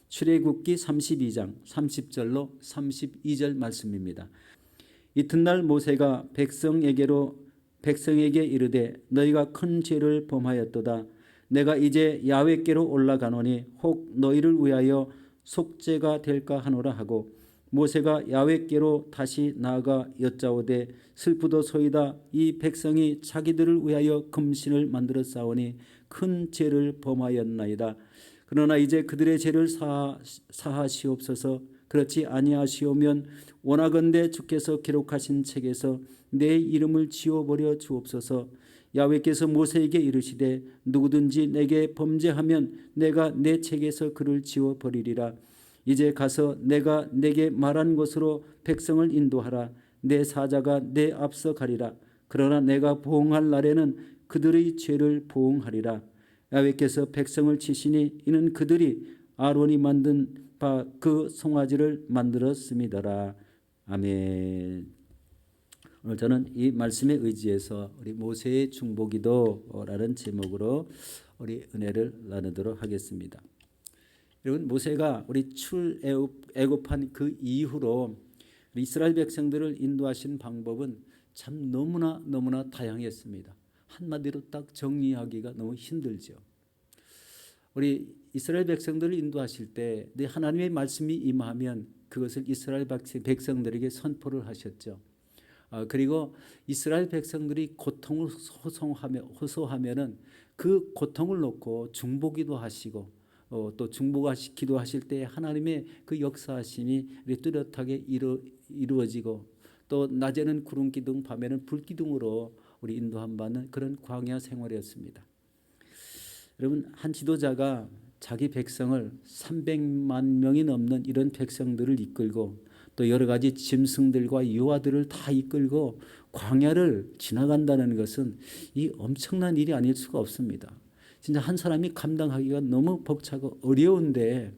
출애굽기 32장 30절로 32절 말씀입니다. 이튿날 모세가 백성에게 이르되 너희가 큰 죄를 범하였도다. 내가 이제 야훼께로 올라가노니 혹 너희를 위하여 속죄가 될까 하노라 하고 모세가 야훼께로 다시 나아가 여짜오되 슬프도소이다. 이 백성이 자기들을 위하여 금신을 만들어 싸우니 큰 죄를 범하였나이다. 그러나 이제 그들의 죄를 사하시옵소서. 그렇지 아니하시오면 원하건대 주께서 기록하신 책에서 내 이름을 지워버려 주옵소서. 야훼께서 모세에게 이르시되 누구든지 내게 범죄하면 내가 내 책에서 그를 지워버리리라. 이제 가서 내가 내게 말한 곳으로 백성을 인도하라. 내 사자가 내 앞서 가리라. 그러나 내가 보응할 날에는 그들의 죄를 보응하리라. 야훼께서 백성을 치시니 이는 그들이 아론이 만든 바 그 송아지를 만들었음이더라. 아멘. 오늘 저는 이 말씀에 의지해서 우리 모세의 중보기도라는 제목으로 우리 은혜를 나누도록 하겠습니다. 여러분, 모세가 우리 출애굽한 그 이후로 우리 이스라엘 백성들을 인도하신 방법은 참 너무나 다양했습니다. 한마디로 딱 정리하기가 너무 힘들죠. 우리 이스라엘 백성들을 인도하실 때 하나님의 말씀이 임하면 그것을 이스라엘 백성들에게 선포를 하셨죠. 그리고 이스라엘 백성들이 고통을 호소하면은 그 고통을 놓고 중보기도 하시고 또 중보기도 하실 때 하나님의 그 역사하심이 뚜렷하게 이루어지고 또 낮에는 구름 기둥 밤에는 불 기둥으로 우리 인도함 받는 그런 광야 생활이었습니다. 여러분, 한 지도자가 자기 백성을 300만 명이 넘는 이런 백성들을 이끌고 또 여러 가지 짐승들과 유아들을 다 이끌고 광야를 지나간다는 것은 이 엄청난 일이 아닐 수가 없습니다. 진짜 한 사람이 감당하기가 너무 벅차고 어려운데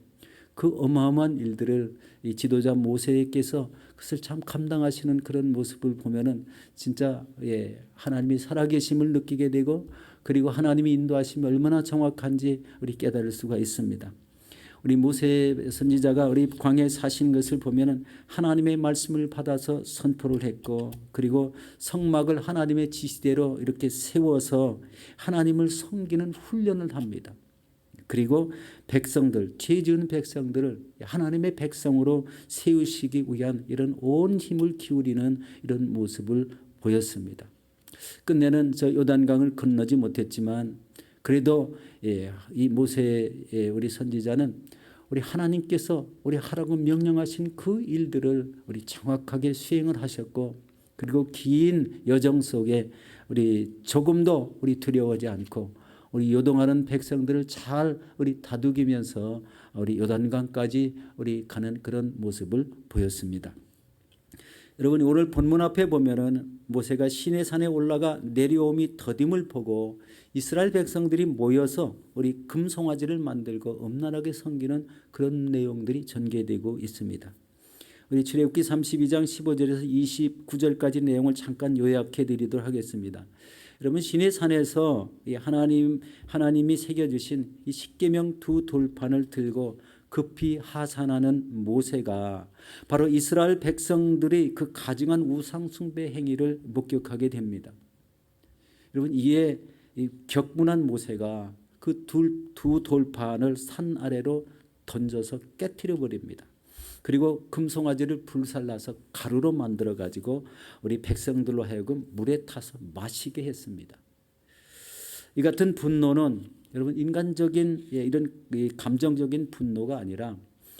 그 어마어마한 일들을 이 지도자 모세께서 그것을 참 감당하시는 그런 모습을 보면은 진짜 하나님이 살아계심을 느끼게 되고 그리고 하나님이 인도하심이 얼마나 정확한지 우리 깨달을 수가 있습니다. 우리 모세 선지자가 우리 광야에 사신 것을 보면은 하나님의 말씀을 받아서 선포를 했고 그리고 성막을 하나님의 지시대로 이렇게 세워서 하나님을 섬기는 훈련을 합니다. 그리고 백성들, 죄 지은 백성들을 하나님의 백성으로 세우시기 위한 이런 온 힘을 기울이는 이런 모습을 보였습니다. 끝내는 저 요단강을 건너지 못했지만 그래도 이 모세의 우리 선지자는 우리 하나님께서 우리 하라고 명령하신 그 일들을 우리 정확하게 수행을 하셨고 그리고 긴 여정 속에 우리 조금도 우리 두려워하지 않고 우리 요동하는 백성들을 잘 우리 다독이면서 우리 요단강까지 우리 가는 그런 모습을 보였습니다. 여러분, 오늘 본문 앞에 보면은 모세가 시내산에 올라가 내려옴이 더딤을 보고 이스라엘 백성들이 모여서 우리 금송아지를 만들고 엄란하게 섬기는 그런 내용들이 전개되고 있습니다. 우리 출애굽기 32장 15절에서 29절까지 내용을 잠깐 요약해 드리도록 하겠습니다. 여러분, 시내산에서 하나님이 새겨주신 이 십계명 두 돌판을 들고 급히 하산하는 모세가 바로 이스라엘 백성들이 그 가증한 우상 숭배 행위를 목격하게 됩니다. 여러분, 이에 격분한 모세가 그 두 돌판을 산 아래로 던져서 깨트려 버립니다. 그리고 금송아지를 불살라서 가루로 만들어 가지고 우리 백성들로 하여금 물에 타서 마시게 했습니다. 이 같은 분노는 여러분 인간적인 이런 감정적인 분노가 아니라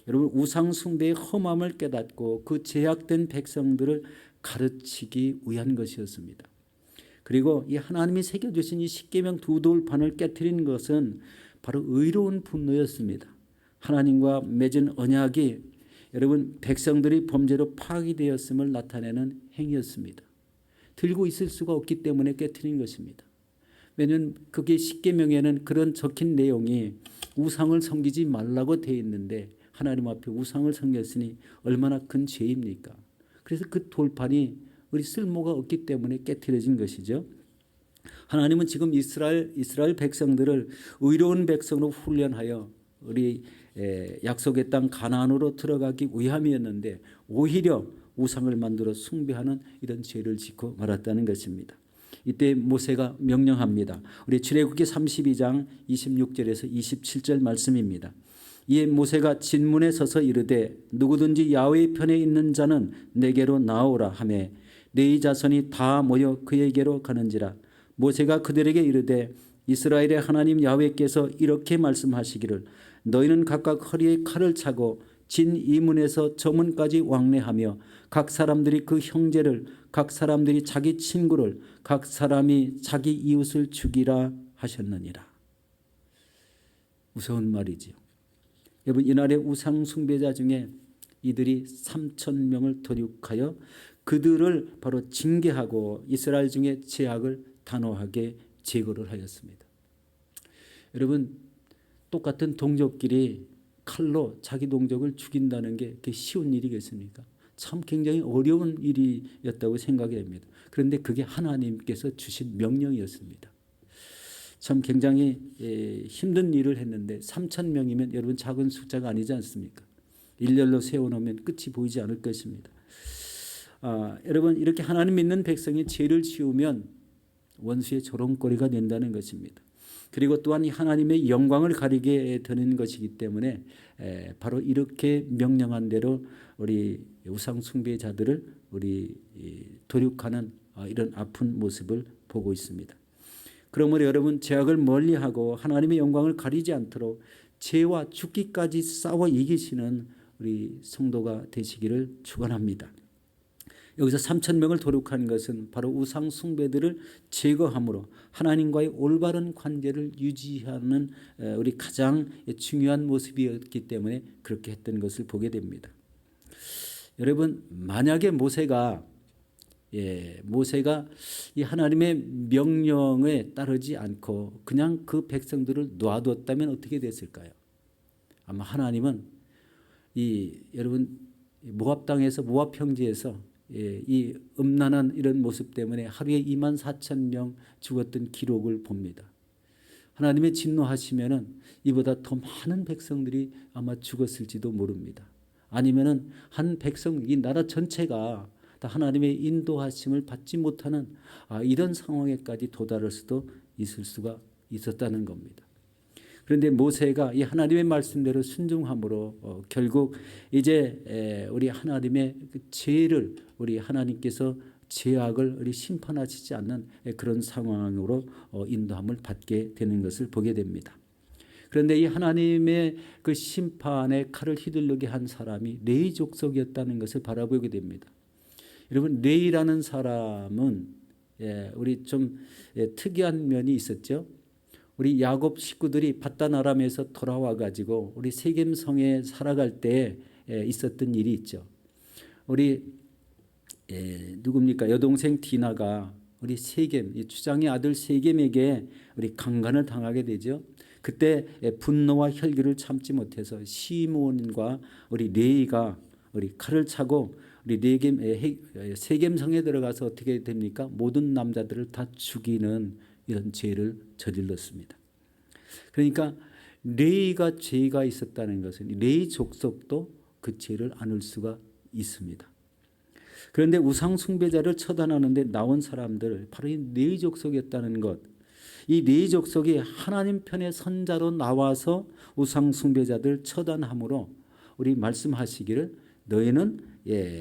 여러분 우상 숭배의 험함을 깨닫고 그 제약된 백성들을 가르치기 위한 것이었습니다. 그리고 이 하나님이 새겨주신 이 십계명 두 돌판을 깨트린 것은 바로 의로운 분노였습니다. 하나님과 맺은 언약이 여러분 백성들이 범죄로 파괴되었음을 나타내는 행위였습니다. 들고 있을 수가 없기 때문에 깨트린 것입니다. 왜냐하면 그게 십계명에는 그런 적힌 내용이 우상을 섬기지 말라고 되어 있는데 하나님 앞에 우상을 섬겼으니 얼마나 큰 죄입니까? 그래서 그 돌판이 우리 쓸모가 없기 때문에 깨트려진 것이죠. 하나님은 지금 이스라엘 백성들을 의로운 백성으로 훈련하여 우리 약속의 땅 가나안으로 들어가기 위함이었는데 오히려 우상을 만들어 숭배하는 이런 죄를 짓고 말았다는 것입니다. 이때 모세가 명령합니다. 우리 출애굽기 32장 26절에서 27절 말씀입니다. 이에 모세가 진문에 서서 이르되 누구든지 야훼의 편에 있는 자는 내게로 나오라 하며 네 자손이 다 모여 그에게로 가는지라. 모세가 그들에게 이르되 이스라엘의 하나님 야훼께서 이렇게 말씀하시기를 너희는 각각 허리에 칼을 차고 진 이문에서 저문까지 왕래하며 각 사람들이 그 형제를 각 사람들이 자기 친구를 각 사람이 자기 이웃을 죽이라 하셨느니라. 무서운 말이지요. 여러분 이날의 우상 숭배자 중에 이들이 3,000명을 도륙하여 그들을 바로 징계하고 이스라엘 중에 죄악을 단호하게 제거를 하였습니다. 여러분 똑같은 동족끼리 칼로 자기 동족을 죽인다는 게 그게 쉬운 일이겠습니까? 참 굉장히 어려운 일이었다고 생각이 됩니다. 그런데 그게 하나님께서 주신 명령이었습니다. 참 굉장히 힘든 일을 했는데 3,000명이면 여러분 작은 숫자가 아니지 않습니까? 일렬로 세워놓으면 끝이 보이지 않을 것입니다. 여러분 이렇게 하나님 믿는 백성이 죄를 지으면 원수의 조롱거리가 된다는 것입니다. 그리고 또한 하나님의 영광을 가리게 되는 것이기 때문에 바로 이렇게 명령한 대로 우리 우상 숭배자들을 우리 도륙하는 이런 아픈 모습을 보고 있습니다. 그러므로 여러분 죄악을 멀리하고 하나님의 영광을 가리지 않도록 죄와 죽기까지 싸워 이기시는 우리 성도가 되시기를 축원합니다. 여기서 3,000명을 도륙한 것은 바로 우상 숭배들을 제거함으로 하나님과의 올바른 관계를 유지하는 우리 가장 중요한 모습이었기 때문에 그렇게 했던 것을 보게 됩니다. 여러분 만약에 모세가 이 하나님의 명령에 따르지 않고 그냥 그 백성들을 놔뒀다면 어떻게 됐을까요? 아마 하나님은 여러분 모압 땅에서 모압 평지에서 이 음란한 이런 모습 때문에 하루에 24,000명 죽었던 기록을 봅니다. 하나님의 진노하시면은 이보다 더 많은 백성들이 아마 죽었을지도 모릅니다. 아니면은 한 백성 이 나라 전체가 다 하나님의 인도하심을 받지 못하는 이런 상황에까지 도달할 수도 있을 수가 있었다는 겁니다. 그런데 모세가 이 하나님의 말씀대로 순종함으로 결국 이제 우리 하나님의 죄를 우리 하나님께서 죄악을 우리 심판하시지 않는 그런 상황으로 인도함을 받게 되는 것을 보게 됩니다. 그런데 이 하나님의 그 심판의 칼을 휘둘르게 한 사람이 레위 족속이었다는 것을 바라보게 됩니다. 여러분 레위라는 사람은 우리 좀 특이한 면이 있었죠. 우리 야곱 식구들이 밧단 아람에서 돌아와 가지고 우리 세겜성에 살아갈 때 있었던 일이 있죠. 우리 누굽니까? 여동생 디나가 우리 세겜 주장의 아들 세겜에게 우리 강간을 당하게 되죠. 그때 분노와 혈기를 참지 못해서 시므온과 우리 레위가 우리 칼을 차고 우리 세겜성에 들어가서 어떻게 됩니까? 모든 남자들을 다 죽이는 이런 죄를 저질렀습니다. 그러니까 레위가 죄가 있었다는 것은 레위 족속도 그 죄를 안을 수가 있습니다. 그런데 우상 숭배자를 처단하는데 나온 사람들 바로 이 레위 족속이었다는 것. 이 레위 족속이 하나님 편의 선자로 나와서 우상 숭배자들 처단함으로 우리 말씀하시기를 너희는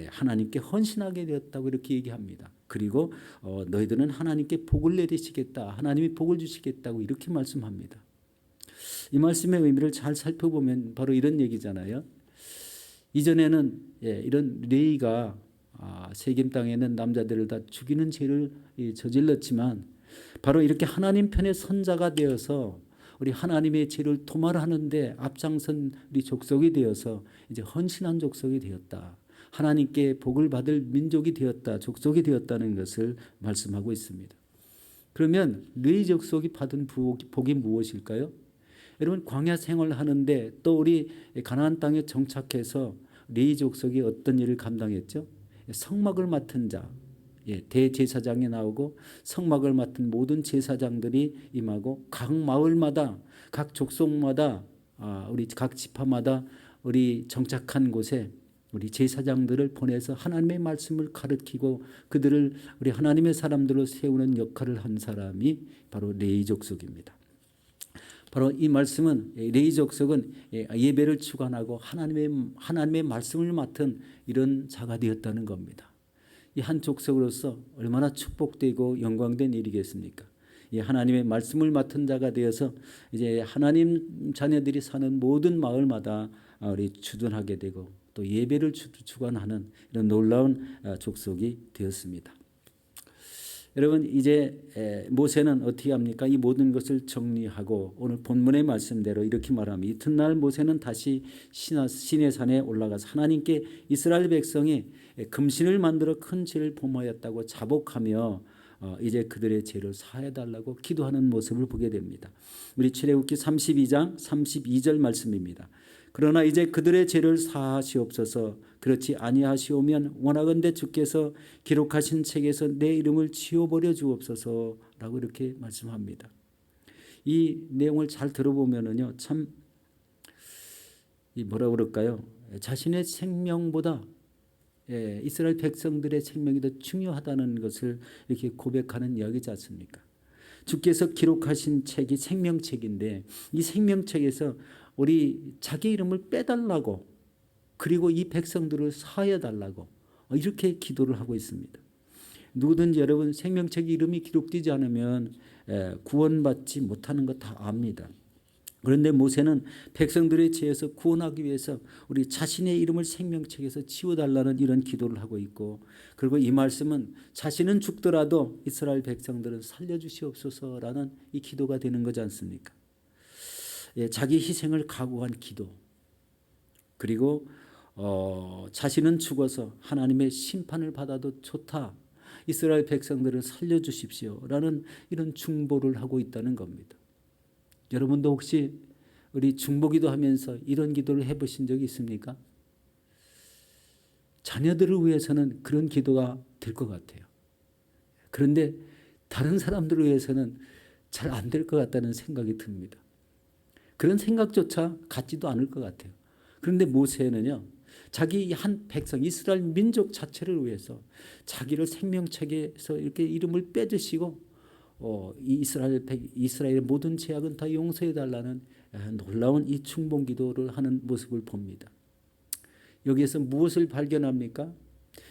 하나님께 헌신하게 되었다고 이렇게 얘기합니다. 그리고 너희들은 하나님께 복을 내리시겠다. 하나님이 복을 주시겠다고 이렇게 말씀합니다. 이 말씀의 의미를 잘 살펴보면 바로 이런 얘기잖아요. 이전에는 이런 레위가 세겜 땅에 있는 남자들을 다 죽이는 죄를 저질렀지만 바로 이렇게 하나님 편의 선자가 되어서 우리 하나님의 죄를 도말하는데 앞장선 우리 족속이 되어서 이제 헌신한 족속이 되었다. 하나님께 복을 받을 민족이 되었다. 족속이 되었다는 것을 말씀하고 있습니다. 그러면 레위 족속이 받은 복이 무엇일까요? 여러분 광야 생활을 하는데 또 우리 가나안 땅에 정착해서 레위 족속이 어떤 일을 감당했죠? 성막을 맡은 자, 대제사장이 나오고 성막을 맡은 모든 제사장들이 임하고 각 마을마다 각 족속마다 우리 각 지파마다 우리 정착한 곳에 우리 제사장들을 보내서 하나님의 말씀을 가르치고 그들을 우리 하나님의 사람들로 세우는 역할을 한 사람이 바로 레위 족속입니다. 바로 이 말씀은 레위 족속은 예배를 주관하고 하나님의 말씀을 맡은 이런 자가 되었다는 겁니다. 이 한 족속으로서 얼마나 축복되고 영광된 일이겠습니까? 하나님의 말씀을 맡은 자가 되어서 이제 하나님 자녀들이 사는 모든 마을마다 우리 주둔하게 되고 또 예배를 주관하는 이런 놀라운 족속이 되었습니다. 여러분 이제 모세는 어떻게 합니까? 이 모든 것을 정리하고 오늘 본문의 말씀대로 이렇게 말합니다. 이튿날 모세는 다시 시내산에 올라가서 하나님께 이스라엘 백성이 금신을 만들어 큰 죄를 범하였다고 자복하며 이제 그들의 죄를 사해달라고 기도하는 모습을 보게 됩니다. 우리 출애굽기 32장 32절 말씀입니다. 그러나 이제 그들의 죄를 사하시옵소서. 그렇지 아니하시오면 원하건대 주께서 기록하신 책에서 내 이름을 지워버려 주옵소서라고 이렇게 말씀합니다. 이 내용을 잘 들어보면은요, 참 뭐라 그럴까요? 자신의 생명보다 이스라엘 백성들의 생명이 더 중요하다는 것을 이렇게 고백하는 이야기지 않습니까? 주께서 기록하신 책이 생명책인데 이 생명책에서 우리 자기 이름을 빼달라고 그리고 이 백성들을 사하여달라고 이렇게 기도를 하고 있습니다. 누구든지 여러분 생명책 이름이 기록되지 않으면 구원받지 못하는 거 다 압니다. 그런데 모세는 백성들의 죄에서 구원하기 위해서 우리 자신의 이름을 생명책에서 지워달라는 이런 기도를 하고 있고 그리고 이 말씀은 자신은 죽더라도 이스라엘 백성들은 살려주시옵소서라는 이 기도가 되는 거지 않습니까? 자기 희생을 각오한 기도 그리고 자신은 죽어서 하나님의 심판을 받아도 좋다. 이스라엘 백성들을 살려주십시오라는 이런 중보를 하고 있다는 겁니다. 여러분도 혹시 우리 중보기도 하면서 이런 기도를 해보신 적이 있습니까? 자녀들을 위해서는 그런 기도가 될 것 같아요. 그런데 다른 사람들을 위해서는 잘 안 될 것 같다는 생각이 듭니다. 그런 생각조차 갖지도 않을 것 같아요. 그런데 모세는요, 자기 한 백성 이스라엘 민족 자체를 위해서 자기를 생명책에서 이렇게 이름을 빼주시고 이스라엘의 모든 죄악은 다 용서해 달라는 놀라운 이 충봉 기도를 하는 모습을 봅니다. 여기에서 무엇을 발견합니까?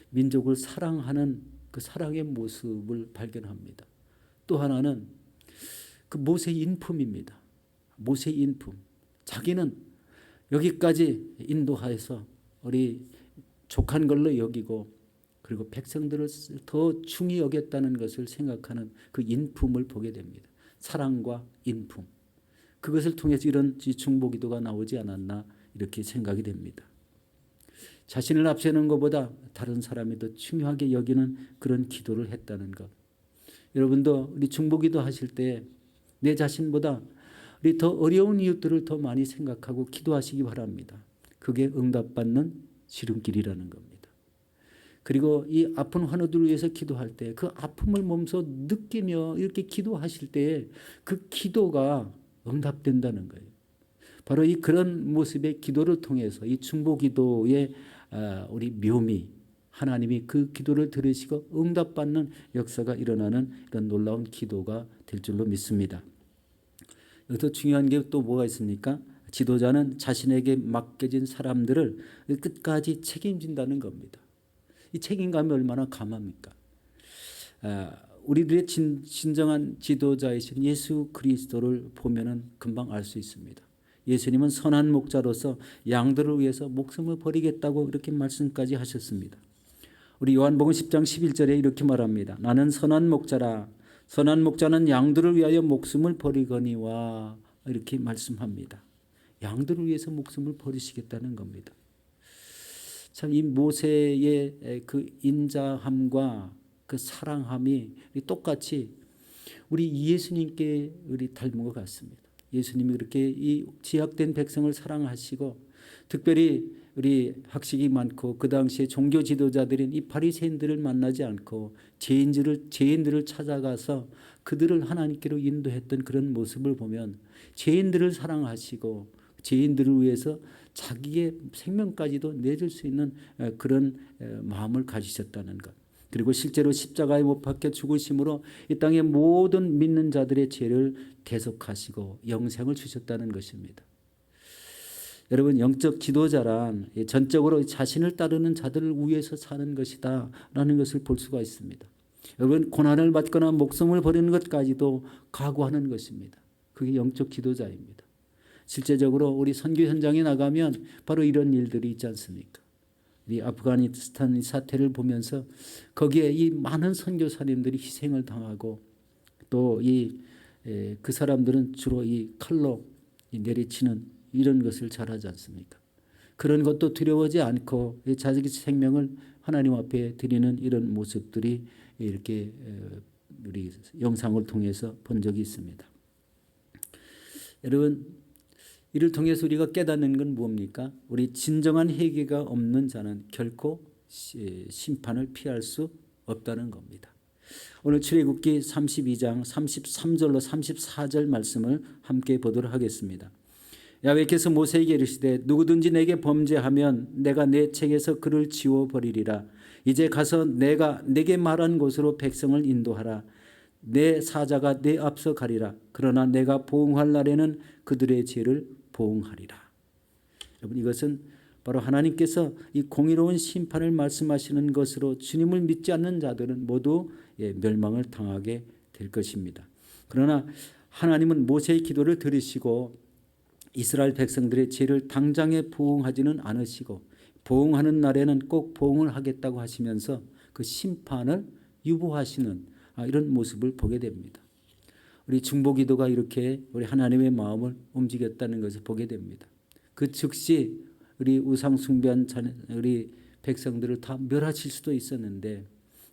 민족을 사랑하는 그 사랑의 모습을 발견합니다. 또 하나는 그 모세의 인품입니다. 모세의 인품. 자기는 여기까지 인도하여서 우리 족한 걸로 여기고 그리고 백성들을 더 중히 여겼다는 것을 생각하는 그 인품을 보게 됩니다. 사랑과 인품. 그것을 통해서 이런 중보기도가 나오지 않았나 이렇게 생각이 됩니다. 자신을 앞세우는 것보다 다른 사람이 더 중요하게 여기는 그런 기도를 했다는 것. 여러분도 우리 중보기도 하실 때 내 자신보다 우리 더 어려운 이웃들을 더 많이 생각하고 기도하시기 바랍니다. 그게 응답받는 지름길이라는 겁니다. 그리고 이 아픈 환우들을 위해서 기도할 때 그 아픔을 몸소 느끼며 이렇게 기도하실 때 그 기도가 응답된다는 거예요. 바로 이 그런 모습의 기도를 통해서 이 중보기도의 우리 묘미 하나님이 그 기도를 들으시고 응답받는 역사가 일어나는 이런 놀라운 기도가 될 줄로 믿습니다. 여기서 중요한 게 또 뭐가 있습니까? 지도자는 자신에게 맡겨진 사람들을 끝까지 책임진다는 겁니다. 이 책임감이 얼마나 강합니까? 우리들의 진정한 지도자이신 예수 그리스도를 보면은 금방 알 수 있습니다. 예수님은 선한 목자로서 양들을 위해서 목숨을 버리겠다고 이렇게 말씀까지 하셨습니다. 우리 요한복음 10장 11절에 이렇게 말합니다. 나는 선한 목자라. 선한 목자는 양들을 위하여 목숨을 버리거니와 이렇게 말씀합니다. 양들을 위해서 목숨을 버리시겠다는 겁니다. 참 이 모세의 그 인자함과 그 사랑함이 똑같이 우리 예수님께 우리 닮은 것 같습니다. 예수님이 그렇게 이 지약된 백성을 사랑하시고 특별히 우리 학식이 많고 그 당시에 종교 지도자들인 이 바리새인들을 만나지 않고 죄인들을 찾아가서 그들을 하나님께로 인도했던 그런 모습을 보면 죄인들을 사랑하시고 죄인들을 위해서 자기의 생명까지도 내줄 수 있는 그런 마음을 가지셨다는 것. 그리고 실제로 십자가에 못 박혀 죽으심으로 이 땅의 모든 믿는 자들의 죄를 대속하시고 영생을 주셨다는 것입니다. 여러분, 영적 지도자란 전적으로 자신을 따르는 자들을 위해서 사는 것이다 라는 것을 볼 수가 있습니다. 여러분, 고난을 받거나 목숨을 버리는 것까지도 각오하는 것입니다. 그게 영적 지도자입니다. 실제적으로 우리 선교 현장에 나가면 바로 이런 일들이 있지 않습니까? 이 아프가니스탄 사태를 보면서 거기에 이 많은 선교사님들이 희생을 당하고 또 그 사람들은 주로 이 칼로 내리치는 이런 것을 잘하지 않습니까? 그런 것도 두려워하지 않고 자기 생명을 하나님 앞에 드리는 이런 모습들이 이렇게 우리 영상을 통해서 본 적이 있습니다. 여러분, 이를 통해서 우리가 깨닫는 건 뭡니까? 우리 진정한 회개가 없는 자는 결코 심판을 피할 수 없다는 겁니다. 오늘 출애굽기 32장 33절로 34절 말씀을 함께 보도록 하겠습니다. 야훼께서 모세에게 이르시되 누구든지 내게 범죄하면 내가 내 책에서 그를 지워버리리라. 이제 가서 내가 내게 말한 곳으로 백성을 인도하라. 내 사자가 내 앞서 가리라. 그러나 내가 보응할 날에는 그들의 죄를 보응하리라. 여러분, 이것은 바로 하나님께서 이 공의로운 심판을 말씀하시는 것으로 주님을 믿지 않는 자들은 모두 멸망을 당하게 될 것입니다. 그러나 하나님은 모세의 기도를 들으시고 이스라엘 백성들의 죄를 당장에 보응하지는 않으시고 보응하는 날에는 꼭 보응을 하겠다고 하시면서 그 심판을 유보하시는 이런 모습을 보게 됩니다. 우리 중보기도가 이렇게 우리 하나님의 마음을 움직였다는 것을 보게 됩니다. 그 즉시 우리 우상 숭배한 우리 백성들을 다 멸하실 수도 있었는데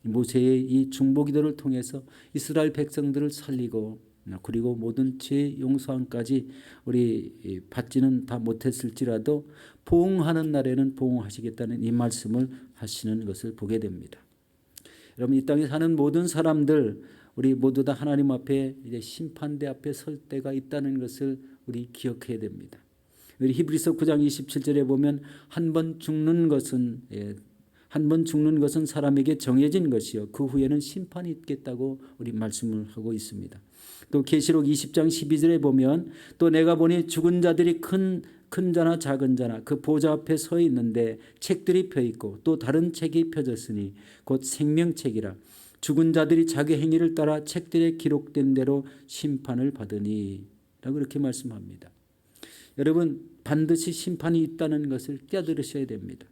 모세의 이 중보기도를 통해서 이스라엘 백성들을 살리고 그리고 모든 죄 용서함까지 우리 받지는 다 못했을지라도 보응하는 날에는 보응하시겠다는 이 말씀을 하시는 것을 보게 됩니다. 여러분, 이 땅에 사는 모든 사람들 우리 모두 다 하나님 앞에 이제 심판대 앞에 설 때가 있다는 것을 우리 기억해야 됩니다. 우리 히브리서 9장 27절에 보면 한 번 죽는 것은 사람에게 정해진 것이요 그 후에는 심판이 있겠다고 우리 말씀을 하고 있습니다. 또 계시록 20장 12절에 보면 또 내가 보니 죽은 자들이 큰 자나 작은 자나 그 보좌 앞에 서 있는데 책들이 펴 있고 또 다른 책이 펴졌으니 곧 생명책이라. 죽은 자들이 자기 행위를 따라 책들에 기록된 대로 심판을 받으니 라고 이렇게 말씀합니다. 여러분, 반드시 심판이 있다는 것을 깨달으셔야 됩니다.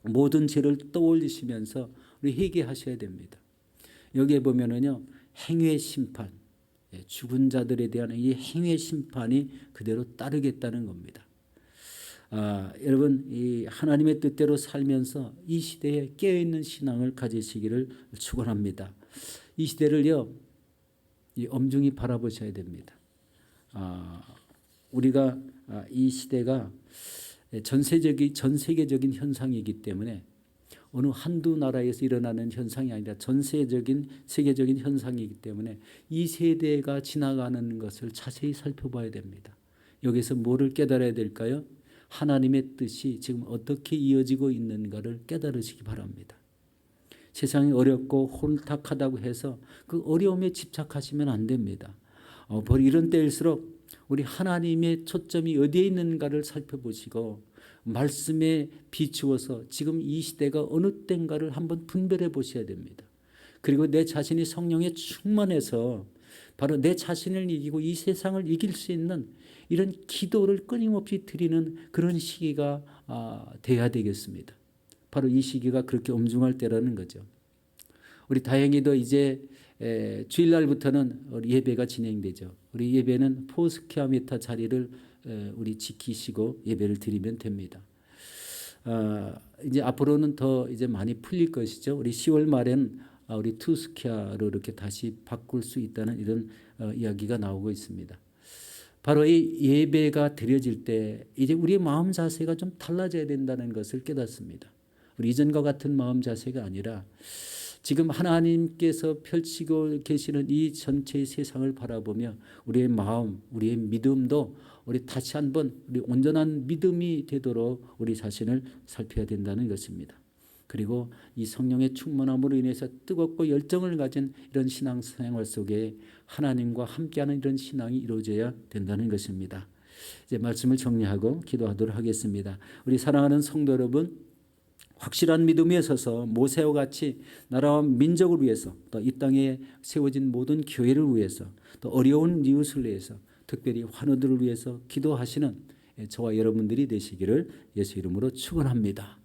모든 죄를 떠올리시면서 우리 회개하셔야 됩니다. 여기에 보면은요, 행위의 심판, 죽은 자들에 대한 이 행위의 심판이 그대로 따르겠다는 겁니다. 여러분, 이 하나님의 뜻대로 살면서 이 시대에 깨어있는 신앙을 가지시기를 축원합니다. 이 시대를요, 엄중히 바라보셔야 됩니다. 우리가 이 시대가 전 세계적인 현상이기 때문에 어느 한두 나라에서 일어나는 현상이 아니라 전 세계적인 현상이기 때문에 이 세대가 지나가는 것을 자세히 살펴봐야 됩니다. 여기서 뭐를 깨달아야 될까요? 하나님의 뜻이 지금 어떻게 이어지고 있는가를 깨달으시기 바랍니다. 세상이 어렵고 혼탁하다고 해서 그 어려움에 집착하시면 안 됩니다. 이런 때일수록 우리 하나님의 초점이 어디에 있는가를 살펴보시고 말씀에 비추어서 지금 이 시대가 어느 때인가를 한번 분별해 보셔야 됩니다. 그리고 내 자신이 성령에 충만해서 바로 내 자신을 이기고 이 세상을 이길 수 있는 이런 기도를 끊임없이 드리는 그런 시기가 돼야 되겠습니다. 바로 이 시기가 그렇게 엄중할 때라는 거죠. 우리 다행히도 이제 주일날부터는 우리 예배가 진행되죠. 우리 예배는 포스키아 메타 자리를 우리 지키시고 예배를 드리면 됩니다. 이제 앞으로는 더 이제 많이 풀릴 것이죠. 우리 10월 말엔 우리 투스키아로 이렇게 다시 바꿀 수 있다는 이런 이야기가 나오고 있습니다. 바로 이 예배가 드려질 때 이제 우리의 마음 자세가 좀 달라져야 된다는 것을 깨닫습니다. 우리 이전과 같은 마음 자세가 아니라 지금 하나님께서 펼치고 계시는 이 전체의 세상을 바라보며 우리의 마음, 우리의 믿음도 우리 다시 한번 우리 온전한 믿음이 되도록 우리 자신을 살펴야 된다는 것입니다. 그리고 이 성령의 충만함으로 인해서 뜨겁고 열정을 가진 이런 신앙생활 속에 하나님과 함께하는 이런 신앙이 이루어져야 된다는 것입니다. 이제 말씀을 정리하고 기도하도록 하겠습니다. 우리 사랑하는 성도 여러분, 확실한 믿음에 서서 모세와 같이 나라와 민족을 위해서 또 이 땅에 세워진 모든 교회를 위해서 또 어려운 이웃을 위해서 특별히 환우들을 위해서 기도하시는 저와 여러분들이 되시기를 예수 이름으로 축원합니다.